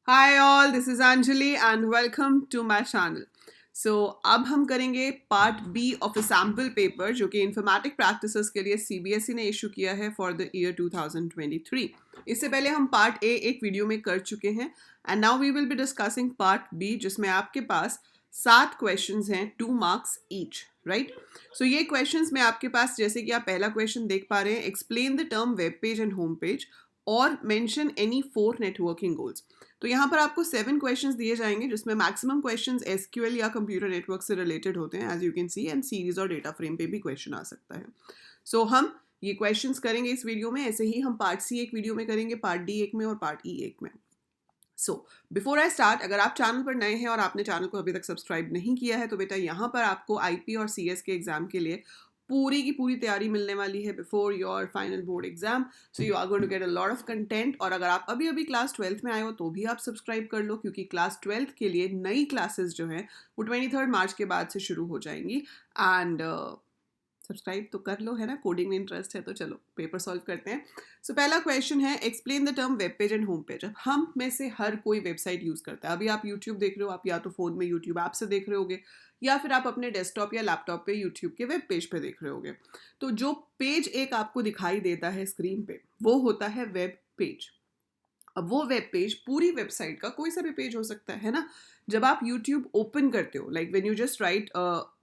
Hi all, this is Anjali and welcome to my channel. अब हम करेंगे part B of a sample paper जो कि informatic practices के लिए सीबीएसई ने इशू किया है फॉर द ईयर 2023. इससे पहले हम पार्ट ए एक वीडियो में कर चुके हैं and now we will be discussing part B जिसमें आपके पास 7 क्वेश्चंस हैं 2 मार्क्स ईच राइट. सो ये क्वेश्चंस में आपके पास जैसे कि आप पहला क्वेश्चन देख पा रहे हैं, explain the term web page and home page और मेंशन एनी 4 नेटवर्किंग गोल्स. तो यहाँ पर आपको 7 क्वेश्चंस दिए जाएंगे जिसमें मैक्सिमम क्वेश्चंस एसक्यूएल या कंप्यूटर नेटवर्क से रिलेटेड होते हैं as you can see, and series और डेटा फ्रेम पे भी क्वेश्चन आ सकता है. हम ये क्वेश्चंस करेंगे इस वीडियो में, ऐसे ही हम पार्ट सी एक वीडियो में करेंगे, पार्ट डी एक में और पार्ट ई एक में. बिफोर आई स्टार्ट, अगर आप चैनल पर नए हैं और आपने चैनल को अभी तक सब्सक्राइब नहीं किया है तो बेटा यहाँ पर आपको आईपी और सीएस के एग्जाम के लिए पूरी की पूरी तैयारी मिलने वाली है before your final board exam. So you are going to get a lot of content. और अगर आप अभी अभी क्लास 12th में आए हो तो भी आप सब्सक्राइब कर लो, क्योंकि क्लास 12th के लिए नई क्लासेस जो हैं वो 23 मार्च के बाद से शुरू हो जाएंगी. एंड सब्सक्राइब तो कर लो, है ना. कोडिंग में इंटरेस्ट है तो चलो पेपर सॉल्व करते हैं. पहला क्वेश्चन है, explain the term web page and home page. अब हम में से हर कोई वेबसाइट यूज़ करता है. अभी आप यूट्यूब देख रहे हो, आप या तो फ़ोन में यूट्यूब ऐप से देख रहे होगे या फिर आप अपने डेस्कटॉप या लैपटॉप पे यूट्यूब के वेब पेज पे देख रहे होगे. तो जो पेज एक आपको दिखाई देता है स्क्रीन पे वो होता है वेब पेज. अब वो वेब पेज पूरी वेबसाइट का कोई सा भी पेज हो सकता है ना. जब आप यूट्यूब ओपन करते हो, like when you just right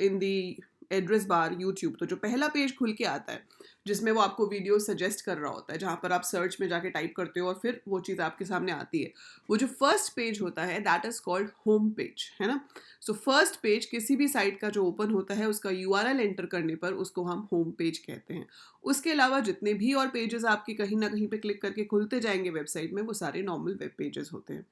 in the address bar YouTube, तो जो पहला पेज खुल के आता है जिसमें वो आपको वीडियो सजेस्ट कर रहा होता है, जहाँ पर आप सर्च में जाके टाइप करते हो और फिर वो चीज़ आपके सामने आती है, वो जो फर्स्ट पेज होता है that is called home page, है ना. फर्स्ट पेज किसी भी साइट का जो ओपन होता है उसका यूआरएल एंटर करने पर उसको हम होम पेज कहते हैं. उसके अलावा जितने भी और पेजेस आपके कहीं ना कहीं पे क्लिक करके खुलते जाएंगे वेबसाइट में, वो सारे नॉर्मल वेब पेजेस होते हैं.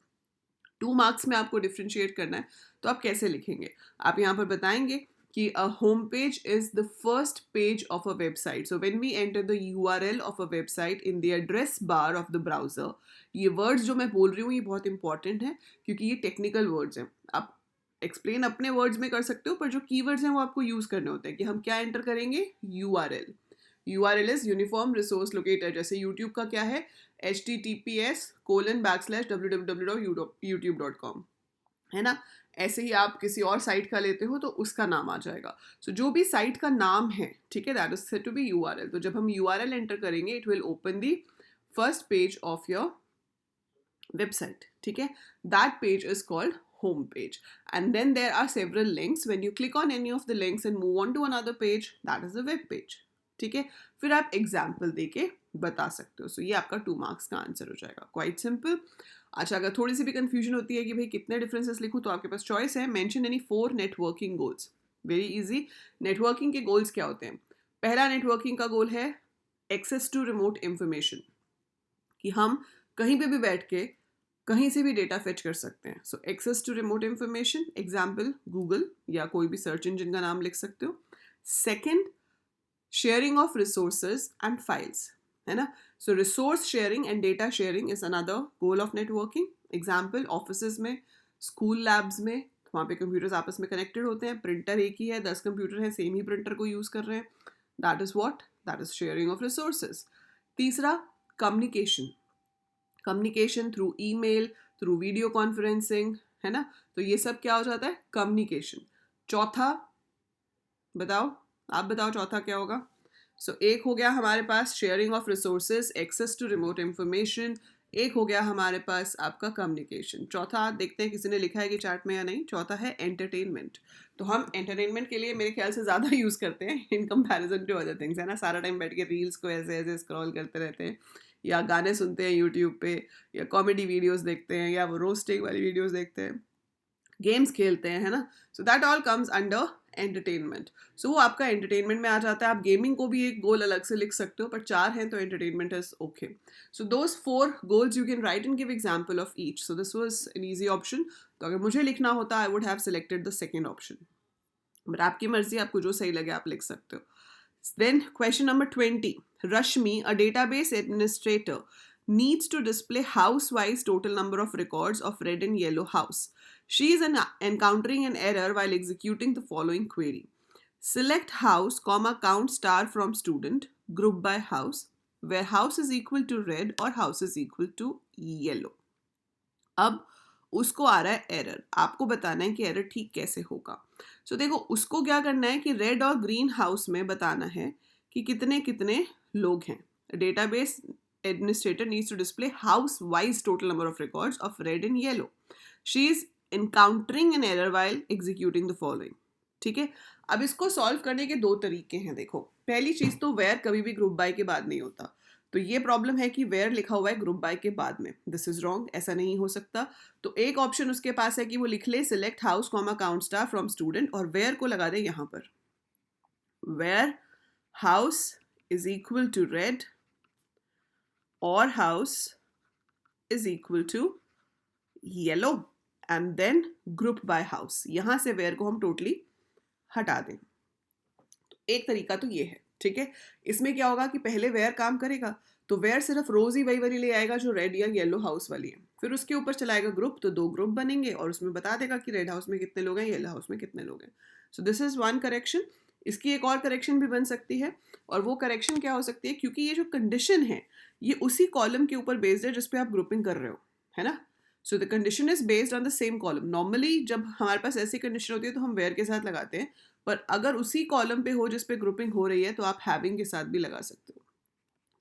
2 मार्क्स में आपको डिफ्रेंशिएट करना है तो आप कैसे लिखेंगे. आप यहाँ पर बताएंगे कि a home page is the first page of a website. So when we enter the URL of a website in the address bar of the browser, ये words जो मैं बोल रही हूँ ये बहुत इंपॉर्टेंट है क्योंकि ये टेक्निकल वर्ड्स हैं. आप एक्सप्लेन अपने वर्ड्स में कर सकते हो, पर जो कीवर्ड्स हैं वो आपको यूज करने होते हैं कि हम क्या एंटर करेंगे. URL. URL is uniform resource locator. जैसे यूट्यूब का क्या है, https://www.youtube.com, है ना. ऐसे ही आप किसी और साइट का लेते हो तो उसका नाम आ जाएगा. जो भी साइट का नाम है, ठीक है, that is said to be URL. तो जब हम URL एंटर करेंगे it will open the first page of your website. ठीक है, that page is called home page, and then there are several links. When you click on any of the links and move on to another page, that is a web page. ठीक है, फिर आप example देके बता सकते हो. ये आपका 2 मार्क्स का आंसर हो जाएगा. Quite simple. अच्छा, अगर थोड़ी सी भी कंफ्यूजन होती है कि भाई कितने डिफरेंसेस लिखूं, तो आपके पास चॉइस है, mention any 4 networking goals. Very easy. Networking के गोल्स क्या होते हैं. पहला नेटवर्किंग का गोल है एक्सेस टू रिमोट इंफॉर्मेशन, कि हम कहीं पे भी बैठ के कहीं से भी डेटा फेच कर सकते हैं. Access to remote information, example Google या कोई भी सर्च इंजन का नाम लिख सकते हो. Second, sharing of resources and files, है ना. Resource sharing and data sharing is another goal of networking. Example office में, स्कूल लैब्स में, वहाँ पे कंप्यूटर्स आपस में कनेक्टेड होते हैं, प्रिंटर एक ही है, 10 कंप्यूटर हैं, सेम ही प्रिंटर को यूज़ कर रहे हैं. That is what, that is sharing of resources. तीसरा, communication. Communication through email, through video conferencing, है ना. तो ये सब क्या हो जाता है, कम्युनिकेशन. चौथा बताओ, आप बताओ चौथा क्या होगा. एक हो गया हमारे पास sharing of resources, access to remote information. एक हो गया हमारे पास आपका कम्युनिकेशन. चौथा देखते हैं किसी ने लिखा है कि चार्ट में या नहीं. चौथा है एंटरटेनमेंट. तो हम एंटरटेनमेंट के लिए मेरे ख्याल से ज़्यादा यूज़ करते हैं in comparison to other things, है ना. सारा टाइम बैठ के रील्स को ऐसे ऐसे स्क्रॉल करते रहते हैं, या गाने सुनते हैं यूट्यूब पे, या कॉमेडी वीडियोस देखते हैं, या वो रोस्टिंग वाली वीडियोस देखते हैं, गेम्स खेलते हैं, है ना. That all comes under entertainment. वो आपका एंटरटेनमेंट में आ जाता है. आप गेमिंग को भी एक गोल अलग से लिख सकते हो, पर 4 हैं तो entertainment is okay. Those 4 goals you can write and give example of each. This was an easy option. तो अगर मुझे लिखना होता I would have selected the second option, but आपकी मर्जी, आपको जो सही लगे आप लिख सकते हो. Then question number 20. Rashmi, a database administrator, needs to display house-wise total number of records of red and yellow house. She is encountering an error while executing the following query. Select house, comma, count star from student, group by house, where house is equal to red or house is equal to yellow. अब उसको आ रहा है error, आपको बताना है कि error ठीक कैसे होगा। सो देखो उसको क्या करना है कि रेड और ग्रीन हाउस में बताना है कि कितने कितने लोग हैं। Database administrator needs to display house wise total number of records of red and yellow. She is encountering an error while executing the following. ठीक है, अब इसको सॉल्व करने के दो तरीके हैं। देखो पहली चीज तो वेयर कभी भी ग्रुप बाय के बाद नहीं होता, तो ये प्रॉब्लम है कि वेयर लिखा हुआ है ग्रुप बाय के बाद में, दिस इज रॉन्ग, ऐसा नहीं हो सकता। तो एक ऑप्शन उसके पास है कि वो लिख ले select house comma count star from student और वेयर को लगा दे यहाँ पर, where house is equal to red or house is equal to yellow and then group by house, यहां से वेयर को हम टोटली हटा दें। तो एक तरीका तो ये है, ठीक है। इसमें क्या होगा कि पहले वेयर काम करेगा तो वेयर सिर्फ रोज ही वही वाली ले आएगा जो रेड या येलो हाउस वाली है, फिर उसके ऊपर चलाएगा ग्रुप, तो 2 ग्रुप बनेंगे और उसमें बता देगा कि रेड हाउस में कितने लोग हैं, येलो हाउस में कितने लोग हैं। So this is one correction. इसकी एक और करेक्शन भी बन सकती है, और वो करेक्शन क्या हो सकती है, क्योंकि ये जो कंडीशन है ये उसी कॉलम के ऊपर बेस्ड है जिसपे आप ग्रुपिंग कर रहे हो, है ना। So the condition is based on the same column. Normally जब हमारे पास ऐसी कंडीशन होती है तो हम वेयर के साथ लगाते हैं, पर अगर उसी कॉलम पे हो जिस पे ग्रुपिंग हो रही है तो आप हैविंग के साथ भी लगा सकते हो।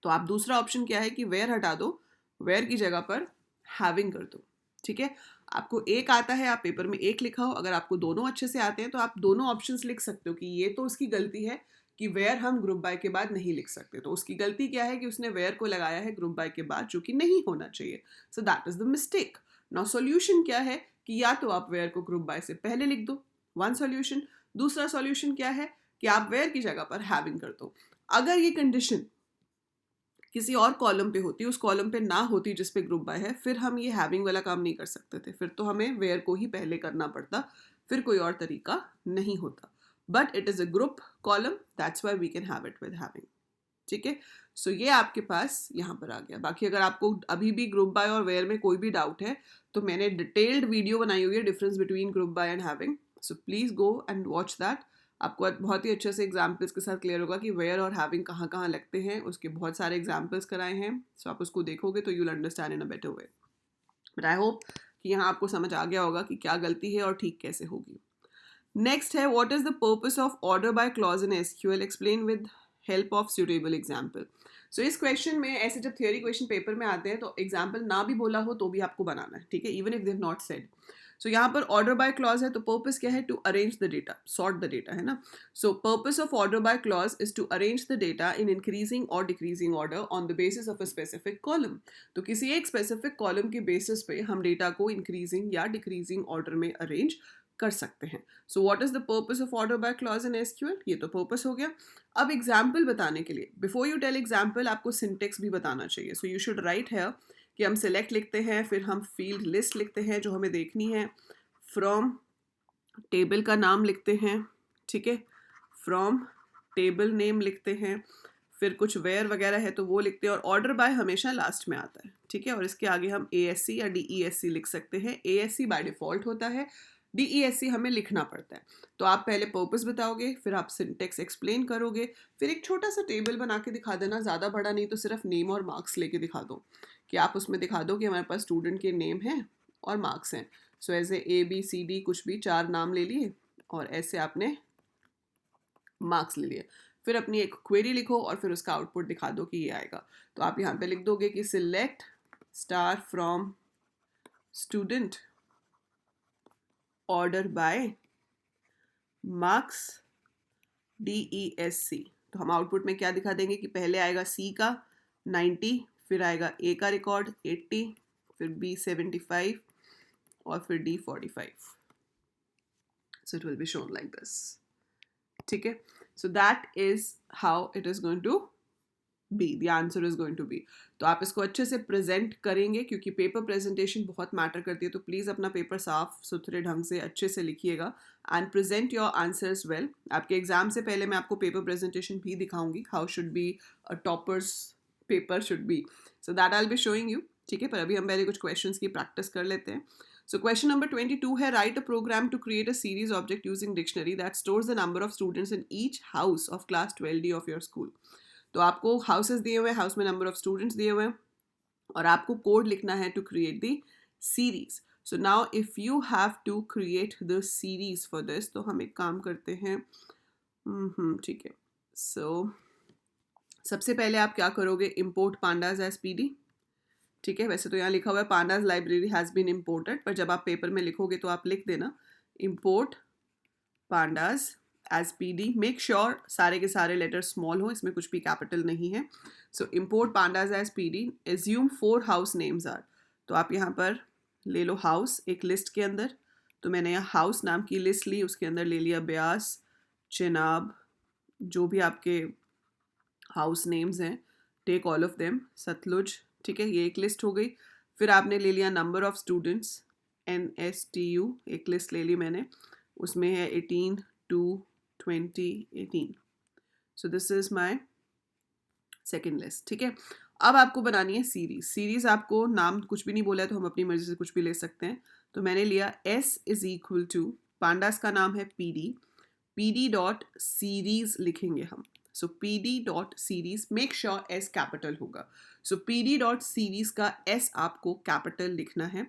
तो आप दूसरा ऑप्शन क्या है कि वेयर हटा दो, वेयर की जगह पर हैविंग कर दो, ठीक है। आपको एक आता है, आप पेपर में एक लिखा हो, अगर आपको दोनों अच्छे से आते हैं तो आप दोनों ऑप्शंस लिख सकते हो कि ये तो उसकी गलती है कि वेयर हम ग्रुप बाय के बाद नहीं लिख सकते, तो उसकी गलती क्या है कि उसने वेयर को लगाया है ग्रुप बाय के बाद, जो कि नहीं होना चाहिए। सो that is the mistake. Now solution क्या है कि या तो आप वेयर को ग्रुप बाय से पहले लिख दो, वन सॉल्यूशन। दूसरा सॉल्यूशन क्या है कि आप वेयर की जगह पर हैविंग कर दो। अगर ये कंडीशन किसी और कॉलम पे होती, उस कॉलम पे ना होती जिस पे ग्रुप बाय है, फिर हम ये हैविंग वाला काम नहीं कर सकते थे, फिर तो हमें वेयर को ही पहले करना पड़ता, फिर कोई और तरीका नहीं होता। But it is a group column, that's why we can have it with having, ठीक है। सो ये आपके पास यहाँ पर आ गया। बाकी अगर आपको अभी भी ग्रुप बाय और वेयर में कोई भी डाउट है तो मैंने डिटेल्ड वीडियो बनाई हुई है difference between group by and having, so please go and watch that. आपको बहुत ही अच्छे से एग्जाम्पल्स के साथ क्लियर होगा कि वेयर और हैविंग कहाँ कहाँ लगते हैं, उसके बहुत सारे एग्जाम्पल्स कराए हैं। सो आप उसको देखोगे तो you'll understand in a better way. But I hope कि यहाँ आपको समझ आ गया होगा कि क्या गलती है और ठीक कैसे होगी। नेक्स्ट है what is the purpose of order by clause in SQL, explain with help of suitable example. So इस क्वेश्चन में ऐसे जब थियोरी क्वेश्चन पेपर में आते हैं तो एग्जाम्पल ना भी बोला हो तो भी आपको बनाना है, ठीक है, even if they have not said. So यहाँ पर ऑर्डर बाय क्लॉज है तो पर्पस क्या है, to arrange the data, sort the data, है ना। So purpose of order by clause is to arrange the data in increasing or decreasing order on the basis of a specific column. तो किसी एक specific column के basis पे हम data को increasing या डिक्रीजिंग ऑर्डर में अरेंज कर सकते हैं। So what is the purpose of order by clause in SQL, ये तो पर्पस हो गया। अब एग्जाम्पल बताने के लिए, बिफोर यू टेल एग्जाम्पल आपको सिंटेक्स भी बताना चाहिए। सो यू शुड राइट है कि हम सिलेक्ट लिखते हैं, फिर हम फील्ड लिस्ट लिखते हैं जो हमें देखनी है, फ्रॉम टेबल का नाम लिखते हैं, ठीक है, फ्रॉम टेबल नेम लिखते हैं, फिर कुछ वेयर वगैरह है तो वो लिखते हैं, और ऑर्डर बाय हमेशा लास्ट में आता है, ठीक है। और इसके आगे हम ASC या DESC लिख सकते हैं। ASC बाय डिफॉल्ट होता है, DESC हमें लिखना पड़ता है। तो आप पहले पर्पस बताओगे, फिर आप सिंटेक्स एक्सप्लेन करोगे, फिर एक छोटा सा टेबल बना के दिखा देना, ज़्यादा बड़ा नहीं तो सिर्फ नेम और मार्क्स लेके दिखा दो, कि आप उसमें दिखा दो कि हमारे पास स्टूडेंट के नेम हैं और मार्क्स हैं। सो ऐसे ABCD कुछ भी 4 नाम ले लिए और ऐसे आपने मार्क्स ले लिए, फिर अपनी एक क्वेरी लिखो और फिर उसका आउटपुट दिखा दो कि ये आएगा। तो आप यहाँ पे लिख दोगे कि select star from student order by marks DESC। तो हम आउटपुट में क्या दिखा देंगे कि पहले आएगा C का 90, फिर आएगा A का रिकॉर्ड 80, फिर B 75 और फिर D 45। So it will be shown like this, ठीक है। So that is how it is going to be, the answer is going to be. तो आप इसको अच्छे से प्रेजेंट करेंगे, क्योंकि पेपर प्रेजेंटेशन बहुत मैटर करती है, तो प्लीज़ अपना पेपर साफ सुथरे ढंग से अच्छे से लिखिएगा and present your answers well. आपके एग्जाम से पहले मैं आपको पेपर प्रेजेंटेशन भी दिखाऊंगी, how should be a toppers paper should be, so that I will be showing you, ठीक है। पर अभी हम पहले कुछ क्वेश्चंस की प्रैक्टिस कर लेते हैं। So question number 22 है, write a program to create a series object using dictionary that stores the number of students in each house of class 12D of your school। तो आपको हाउसेस दिए हुए हैं, हाउस में नंबर ऑफ स्टूडेंट्स दिए हुए हैं और आपको कोड लिखना है to create the series. So now if you have to create the series for this, तो हम एक काम करते हैं, ठीक है। सो सबसे पहले आप क्या करोगे, इम्पोर्ट पांडाज एज पीडी, ठीक है। वैसे तो यहाँ लिखा हुआ है pandas library has been imported, पर जब आप पेपर में लिखोगे तो आप लिख देना import pandas as PD. Make sure सारे के सारे लेटर स्मॉल हो, इसमें कुछ भी कैपिटल नहीं है। So import pandas as PD, assume 4 house names are. तो आप यहाँ पर ले लो हाउस एक लिस्ट के अंदर, तो मैंने यहाँ हाउस नाम की लिस्ट ली, उसके अंदर ले लिया ब्यास, चिनाब, जो भी आपके हाउस नेम्स हैं, take all of them, Sutlej, ठीक है। ये एक लिस्ट हो गई। फिर आपने ले लिया नंबर ऑफ स्टूडेंट्स, NSTU, एक लिस्ट ले ली मैंने, उसमें है 18 2 20 18। So this is my second list, ठीक है। अब आपको बनानी है सीरीज। सीरीज आपको नाम कुछ भी नहीं बोला है तो हम अपनी मर्जी से कुछ भी ले सकते हैं। तो मैंने लिया S is equal to, pandas का नाम है PD डॉट सीरीज लिखेंगे हम। So PD dot series, make sure S capital होगा। सो PD डॉट सीरीज का S आपको कैपिटल लिखना है।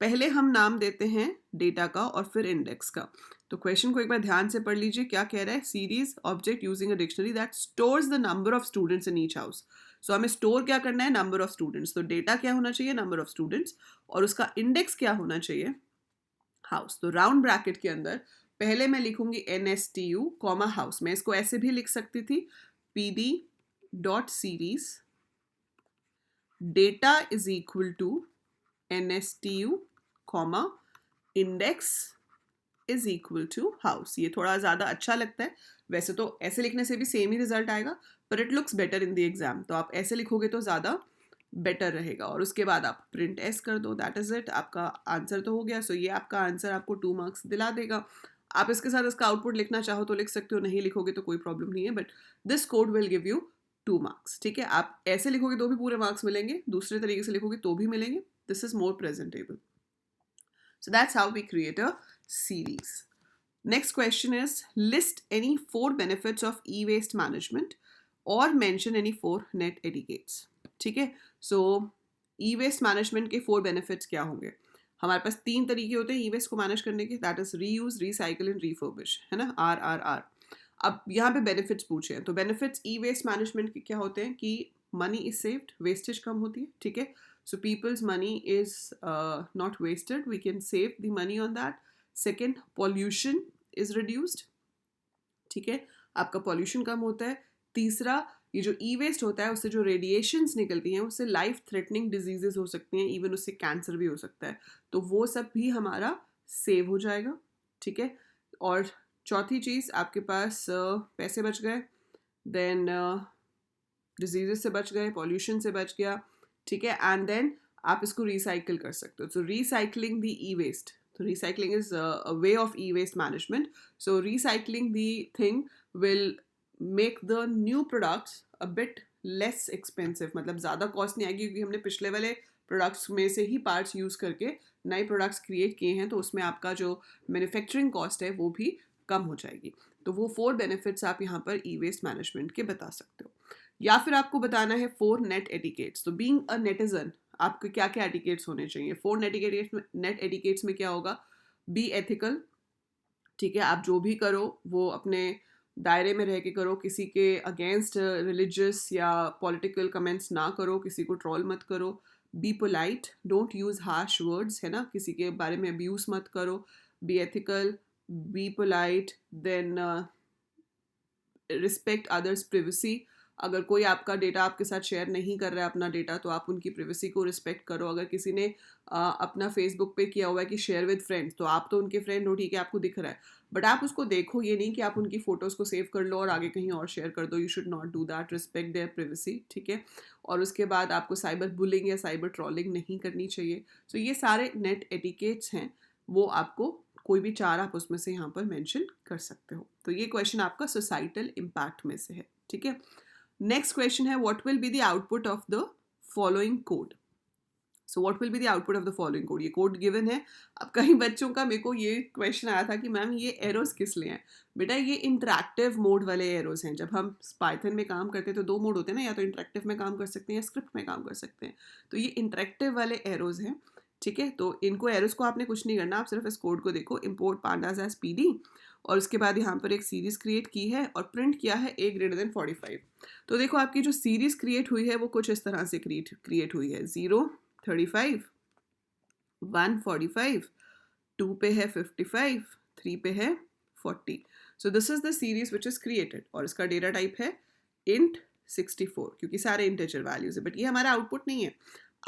पहले हम नाम देते हैं डेटा का और फिर इंडेक्स का। तो क्वेश्चन को एक बार ध्यान से पढ़ लीजिए, क्या कह रहा है, series object using a dictionary that stores the number of students in each house. So हमें स्टोर क्या करना है, नंबर ऑफ स्टूडेंट्स। तो डेटा क्या होना चाहिए, नंबर ऑफ स्टूडेंट्स, और उसका इंडेक्स क्या होना चाहिए, हाउस। तो राउंड ब्रैकेट के अंदर पहले मैं लिखूंगी NSTU कॉमा हाउस। मैं इसको ऐसे भी लिख सकती थी, PD dot series data is equal to NSTU comma index is equal to house. ये थोड़ा ज़्यादा अच्छा लगता है, वैसे तो ऐसे लिखने से भी सेम ही रिजल्ट आएगा, पर it looks better in the exam. तो आप ऐसे लिखोगे तो ज़्यादा बेटर रहेगा। और उसके बाद आप प्रिंट एस कर दो, दैट इज इट, आपका आंसर तो हो गया। सो ये आपका आंसर आपको 2 मार्क्स दिला देगा। आप इसके साथ इसका आउटपुट लिखना चाहो तो लिख सकते हो, नहीं लिखोगे तो कोई प्रॉब्लम नहीं है, but this code will give you 2 marks, ठीक है। आप ऐसे लिखोगे तो भी पूरे मार्क्स मिलेंगे, दूसरे तरीके से लिखोगे तो भी मिलेंगे। This is more presentable. So that's how we create a series. Next question is, list any 4 benefits of e-waste management or mention any 4 net etiquettes. ठीक है, so e-waste management के 4 benefits क्या होंगे। हमारे पास 3 तरीके होते हैं e-waste को मैनेज करने के, that is reuse, recycle and refurbish, है ना, RRR। अब यहाँ पे बेनिफिट्स पूछे हैं, तो बेनिफिट्स ई-वेस्ट मैनेजमेंट के क्या होते हैं कि मनी इज सेव्ड, वेस्टेज कम होती है, ठीक है। So people's money is not wasted. We can save the money on that. Second, pollution is reduced. ठीक है, आपका pollution कम होता है। तीसरा, ये जो ई वेस्ट होता है उससे जो रेडिएशंस निकलती हैं उससे लाइफ थ्रेटनिंग डिजीजेस हो सकती हैं, इवन उससे कैंसर भी हो सकता है, तो वो सब भी हमारा सेव हो जाएगा, ठीक है। और चौथी चीज़, आपके पास पैसे बच गए, देन डिजीजेस से बच गए, पॉल्यूशन से बच गया, ठीक है। एंड देन आप इसको रिसाइकिल कर सकते हो। So recycling the e waste, तो recycling is a way of e waste management. So recycling the thing will make the new products a bit less expensive, मतलब ज़्यादा कॉस्ट नहीं आएगी, क्योंकि हमने पिछले वाले प्रोडक्ट्स में से ही पार्ट्स यूज़ करके नए प्रोडक्ट्स क्रिएट किए हैं, तो उसमें आपका जो मैन्युफैक्चरिंग कॉस्ट है वो भी कम हो जाएगी। तो वो 4 बेनिफिट्स आप यहाँ पर ई वेस्ट मैनेजमेंट के बता सकते हो। या फिर आपको बताना है 4 नेट एटिकेट्स। तो बीइंग अ नेटिजन आपके क्या क्या एटिकेट्स होने चाहिए। 4 नेट एटिकेट्स में क्या होगा, बी एथिकल, ठीक है, आप जो भी करो वो अपने दायरे में रह के करो, किसी के अगेंस्ट रिलीजियस या पॉलिटिकल कमेंट्स ना करो, किसी को ट्रोल मत करो। Be polite, don't use harsh words, है ना, किसी के बारे में अब्यूज़ मत करो। Be ethical, be polite, then respect others privacy. अगर कोई आपका डेटा आपके साथ शेयर नहीं कर रहा है अपना डेटा, तो आप उनकी प्रिवेसी को रिस्पेक्ट करो। अगर किसी ने अपना फेसबुक पे किया हुआ है कि शेयर विद फ्रेंड्स, तो आप तो उनके फ्रेंड हो, ठीक है, आपको दिख रहा है, बट आप उसको देखो, ये नहीं कि आप उनकी फ़ोटोज़ को सेव कर लो और आगे कहीं और शेयर कर दो। You should not do that, respect there privacy, ठीक है। और उसके बाद आपको साइबर बुलिंग या साइबर ट्रॉलिंग नहीं करनी चाहिए। सो ये सारे नेट एटिकेट्स हैं, वो आपको कोई भी 4 आप उसमें से यहाँ पर मेंशन कर सकते हो। तो ये क्वेश्चन आपका सोसाइटल इम्पैक्ट में से है, ठीक है। नेक्स्ट क्वेश्चन है, what will be the output of the following code. So what will be the output of the following code, ये कोड गिवन है। अब कई बच्चों का मेरे को ये क्वेश्चन आया था कि मैम ये एरोज किस लिए हैं। बेटा ये इंटरेक्टिव मोड वाले एरोज हैं। जब हम पाइथन में काम करते हैं तो 2 मोड होते हैं ना, या तो इंटरेक्टिव में काम कर सकते हैं या स्क्रिप्ट में काम कर सकते हैं। तो ये इंटरेक्टिव वाले एरोज हैं, ठीक है, तो इनको एरर्स को आपने कुछ नहीं करना, आप सिर्फ इस कोड को देखो, इम्पोर्ट पांडाज एज PD, और उसके बाद यहाँ पर एक सीरीज क्रिएट की है और प्रिंट किया है a ग्रेटर देन 45। तो देखो आपकी जो सीरीज क्रिएट हुई है वो कुछ इस तरह से क्रिएट हुई है, 0 35 1 45, 2 पे है 55, 3 पे है 40। So this is the series which is created, और इसका डेटा टाइप है int 64, क्योंकि सारे इंटीजर वैल्यूज है, बट ये हमारा आउटपुट नहीं है।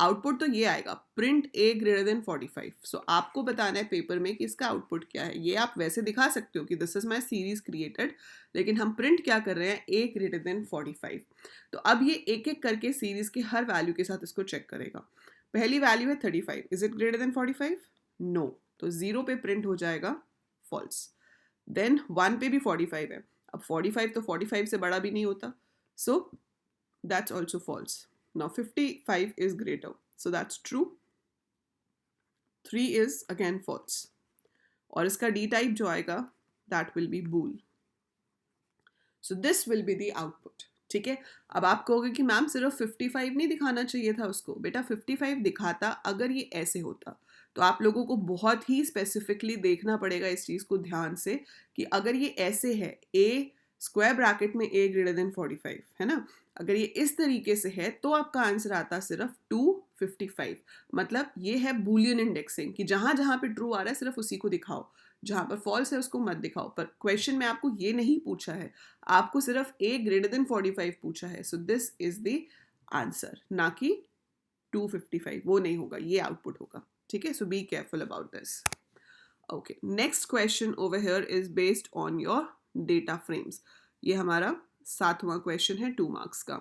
आउटपुट तो ये आएगा प्रिंट a ग्रेटर देन 45। सो आपको बताना है पेपर में कि इसका आउटपुट क्या है। ये आप वैसे दिखा सकते हो कि this is my series created, लेकिन हम प्रिंट क्या कर रहे हैं, a ग्रेटर देन 45। तो अब ये एक एक करके सीरीज के हर वैल्यू के साथ इसको चेक करेगा। पहली वैल्यू है 35, is it greater than 45? No, तो 0 पे प्रिंट हो जाएगा फॉल्स। देन 1 पे भी 45 है, अब 45 तो 45 से बड़ा भी नहीं होता, so that's also false. Now 55 is greater, so that's true. 3 is again false. और इसका D type जो आएगा that will be bool. So this will be the output. ठीक है, अब आप कहोगे कि मैम सिर्फ 55 नहीं दिखाना चाहिए था उसको। बेटा 55 दिखाता अगर ये ऐसे होता, तो आप लोगों को बहुत ही स्पेसिफिकली देखना पड़ेगा इस चीज़ को ध्यान से कि अगर ये ऐसे है, a स्क्वायर ब्रैकेट में a ग्रेटर देन 45 है ना, अगर ये इस तरीके से है तो आपका आंसर आता सिर्फ 255। मतलब ये है बूलियन इंडेक्सिंग कि जहां जहां पे ट्रू आ रहा है सिर्फ उसी को दिखाओ, जहां पर फॉल्स है उसको मत दिखाओ। पर क्वेश्चन में आपको ये नहीं पूछा है, आपको सिर्फ a ग्रेटर देन 45 पूछा है। So this is the answer, ना कि 255। वो नहीं होगा, ये आउटपुट होगा। ठीक है, so be careful about this. Okay, next question over here is based on your data frames. ये हमारा 7वां क्वेश्चन है 2 मार्क्स का।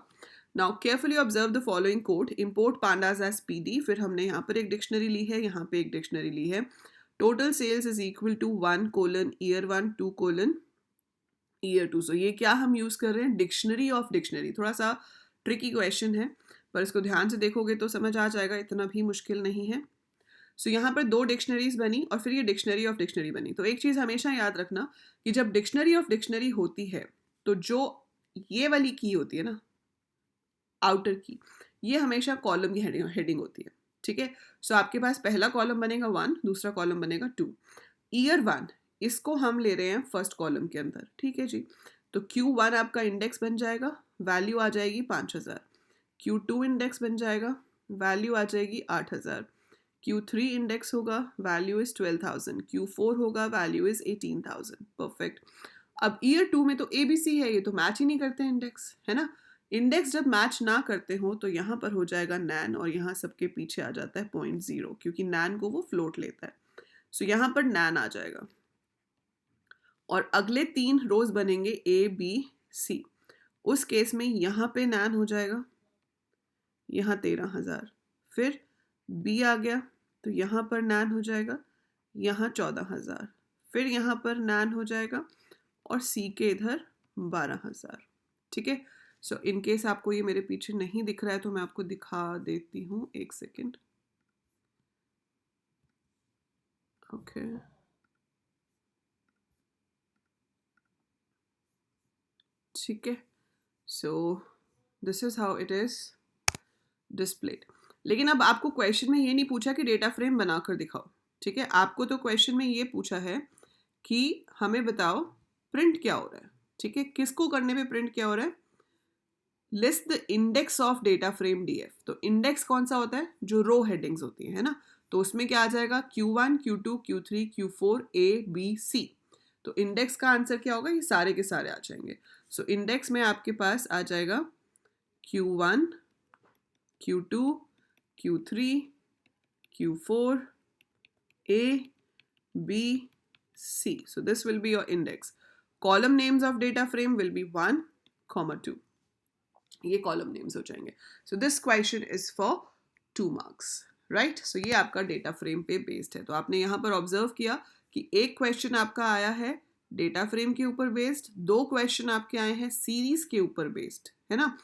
Now carefully observe the following code, import pandas as PD। फिर हमने यहाँ पर एक डिक्शनरी ली है, यहाँ पे एक डिक्शनरी ली है। Total sales is equal to 1 colon year 1 2 colon year 2। So ये क्या हम यूज कर रहे हैं, डिक्शनरी ऑफ डिक्शनरी। थोड़ा सा ट्रिकी क्वेश्चन है, पर इसको ध्यान से देखोगे तो समझ आ जाएगा, इतना भी मुश्किल नहीं है। सो यहाँ पर 2 डिक्शनरीज बनी और फिर ये डिक्शनरी ऑफ डिक्शनरी बनी। तो एक चीज़ हमेशा याद रखना कि जब डिक्शनरी ऑफ डिक्शनरी होती है तो जो ये वाली की होती है ना, आउटर की, ये हमेशा कॉलम की हेडिंग होती है। ठीक है, सो आपके पास पहला कॉलम बनेगा 1, दूसरा कॉलम बनेगा 2। ईयर 1 इसको हम ले रहे हैं फर्स्ट कॉलम के अंदर। ठीक है जी, तो Q1 आपका इंडेक्स बन जाएगा, वैल्यू आ जाएगी 5000। Q2 इंडेक्स बन जाएगा, वैल्यू आ जाएगी 8000। Q3 इंडेक्स होगा, वैल्यू इज 12000। Q4 होगा, वैल्यू इज 18000। परफेक्ट। अब ईयर 2 में तो ABC है, ये तो मैच ही नहीं करते इंडेक्स, है ना। इंडेक्स जब मैच ना करते हो तो यहाँ पर हो जाएगा नैन, और यहाँ सबके पीछे आ जाता है 0.0, क्योंकि नैन को वो फ्लोट लेता है। सो यहाँ पर नैन आ जाएगा, और अगले 3 रोज बनेंगे ABC। उस केस में यहाँ पे नैन हो जाएगा, यहाँ 13000। फिर B आ गया तो यहाँ पर नैन हो जाएगा, यहाँ 14000। फिर यहाँ पर नैन हो जाएगा, और C के इधर 12000। ठीक है, सो इन केस आपको ये मेरे पीछे नहीं दिख रहा है तो मैं आपको दिखा देती हूँ, एक सेकेंड। ओके, ठीक है, so this is how it is displayed. लेकिन अब आपको क्वेश्चन में ये नहीं पूछा कि डेटा फ्रेम बनाकर दिखाओ। ठीक है, आपको तो क्वेश्चन में ये पूछा है कि हमें बताओ प्रिंट क्या हो रहा है। ठीक है, किसको करने पे प्रिंट क्या हो रहा है, list the index of data frame DF। तो इंडेक्स कौन सा होता है, जो रो हेडिंग्स होती है ना, तो उसमें क्या आ जाएगा, Q1 Q2 Q3 Q4 ABC। तो इंडेक्स का आंसर क्या होगा, ये सारे के सारे आ जाएंगे। सो इंडेक्स में आपके पास आ जाएगा Q1 Q2 Q3 Q4 A B C. So this will be your index. Column names of data frame will be 1, 2. ये कॉलम नेम्स हो जाएंगे। So this question is for 2 marks, right. So ये आपका data frame पे based है। तो आपने यहाँ पर ऑब्जर्व किया कि एक क्वेश्चन आपका आया है डेटा फ्रेम के ऊपर बेस्ड, 2 क्वेश्चन आपके आए हैं सीरीज के ऊपर बेस्ड, है ना।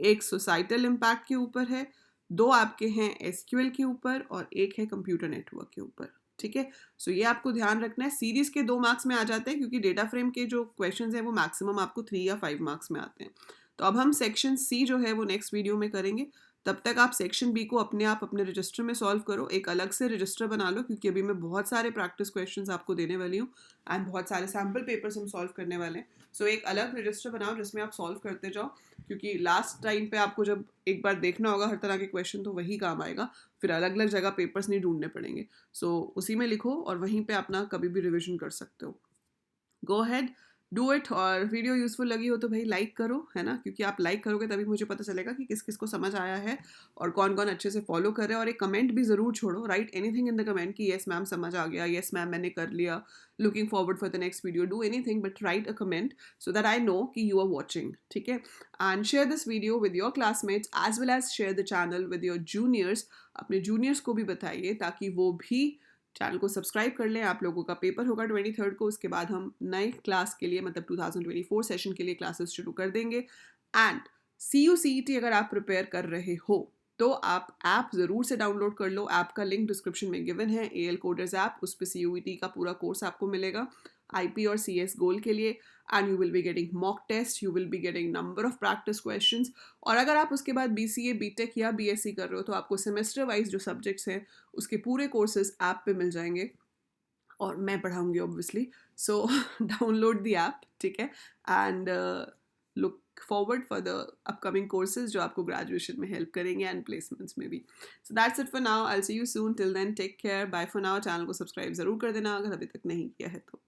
एक सोसाइटल इम्पैक्ट के ऊपर है, 2 आपके हैं SQL के ऊपर, और एक है कंप्यूटर नेटवर्क के ऊपर। ठीक है, सो ये आपको ध्यान रखना है। सीरीज के 2 मार्क्स में आ जाते हैं, क्योंकि डेटा फ्रेम के जो क्वेश्चंस हैं वो मैक्सिमम आपको 3 या 5 मार्क्स में आते हैं। तो अब हम सेक्शन C जो है वो नेक्स्ट वीडियो में करेंगे। तब तक आप सेक्शन बी को अपने आप अपने रजिस्टर में सॉल्व करो, एक अलग से रजिस्टर बना लो, क्योंकि अभी मैं बहुत सारे प्रैक्टिस क्वेश्चंस आपको देने वाली हूँ एंड बहुत सारे सैम्पल पेपर्स हम सॉल्व करने वाले हैं. सो एक अलग रजिस्टर बनाओ जिसमें आप सॉल्व करते जाओ, क्योंकि लास्ट टाइम पे आपको जब एक बार देखना होगा हर तरह के क्वेश्चन तो वही काम आएगा, फिर अलग अलग जगह पेपर्स नहीं ढूंढने पड़ेंगे. सो उसी में लिखो और वहीं पे अपना कभी भी रिविजन कर सकते हो. गो हैड, डू इट. और वीडियो यूजफुल लगी हो तो भाई लाइक करो, है ना, क्योंकि आप लाइक करोगे तभी मुझे पता चलेगा कि किस किस को समझ आया है और कौन कौन अच्छे से फॉलो कर रहे हैं. और एक कमेंट भी ज़रूर छोड़ो, write anything in the comment कि येस मैम समझ आ गया, येस मैम मैंने कर लिया, looking forward for the next video. Do anything but write a comment so that I know कि यू आर वॉचिंग. ठीक है. And share this video with your classmates as well as share the channel with your juniors. अपने juniors को भी बताइए ताकि वो भी चैनल को सब्सक्राइब कर लें. आप लोगों का पेपर होगा 23rd को, उसके बाद हम नए क्लास के लिए मतलब 2024 सेशन के लिए क्लासेस शुरू कर देंगे. एंड CUCET अगर आप प्रिपेयर कर रहे हो तो आप ऐप ज़रूर से डाउनलोड कर लो. ऐप का लिंक डिस्क्रिप्शन में गिवन है, AL कोडर्स ऐप. उस पर CUET का पूरा कोर्स आपको मिलेगा IP और CS गोल के लिए. And you will be getting mock test, you will be getting number of practice questions. और अगर आप उसके बाद BCA BTech या BSc कर रहे हो तो आपको सेमेस्टर वाइज जो सब्जेक्ट्स हैं उसके पूरे कोर्सेज ऐप पे मिल जाएंगे और मैं पढ़ाऊंगी obviously. So download the app. ठीक है. And look forward for the upcoming courses जो आपको ग्रेजुएशन में हेल्प करेंगे एंड प्लेसमेंट्स में भी. So that's it for now. I will see you soon. Till then take care. Bye for now. Channel को subscribe ज़रूर कर देना अगर अभी तक नहीं किया है तो.